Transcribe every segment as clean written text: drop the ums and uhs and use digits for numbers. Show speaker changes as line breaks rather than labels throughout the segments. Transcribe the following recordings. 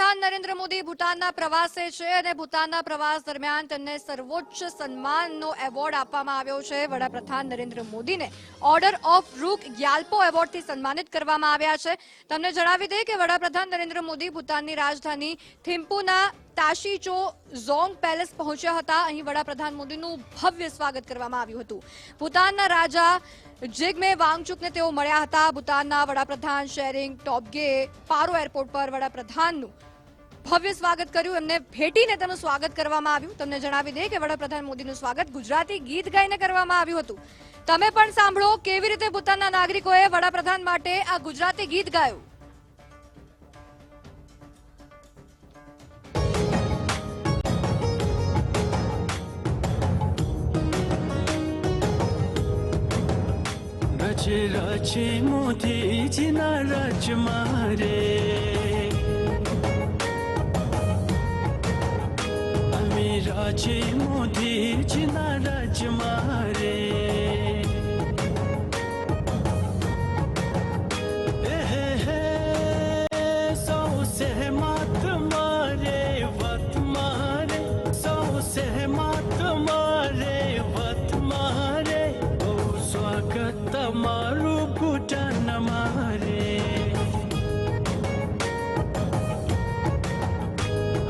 વડાપ્રધાન નરેન્દ્ર મોદી ભૂટાનના પ્રવાસે છે અને ભૂટાનના પ્રવાસ દરમિયાન તેમને સર્વોચ્ચ સન્માનનો એવોર્ડ આપવામાં આવ્યો છે. વડાપ્રધાન નરેન્દ્ર મોદીને ઓર્ડર ઓફ રૂક ગ્યાલ્પો એવોર્ડથી સન્માનિત કરવામાં આવ્યા છે. તમને જણાવી દઈએ કે વડાપ્રધાન નરેન્દ્ર મોદી ભૂટાનની રાજધાની થિમ્પુના તાશીચો ઝોંગ પેલેસ પહોંચ્યા હતા. અહીં વડાપ્રધાન મોદીનું ભવ્ય સ્વાગત કરવામાં આવ્યું હતું. ભૂટાનના રાજા જિગ્મે વાંગચુકને તેઓ મળ્યા હતા. ભૂટાનના વડાપ્રધાન શેરિંગ ટોબ્ગે પારો એરપોર્ટ પર વડાપ્રધાનનું ભવ્ય સ્વાગત કર્યું. એમને ભેટીને તેમનું સ્વાગત કરવામાં આવ્યું. તમને જણાવી દઈએ કે વડાપ્રધાન મોદીનું સ્વાગત ગુજરાતી ગીત ગાઈને કરવામાં આવ્યું હતું. તમે પણ સાંભળો કેવી રીતે ભૂટાનના નાગરિકોએ વડાપ્રધાન માટે આ ગુજરાતી ગીત ગાયું.
रचे रचे मोतीजीना रच मारे अमी रचे मोतीजीना रच मारे सौ सहमत मारे वत मारे सौ सहमत मारे वत मारे स्वागत તમારું ભૂટાન મારે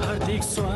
હાર્દિક સ્વાગત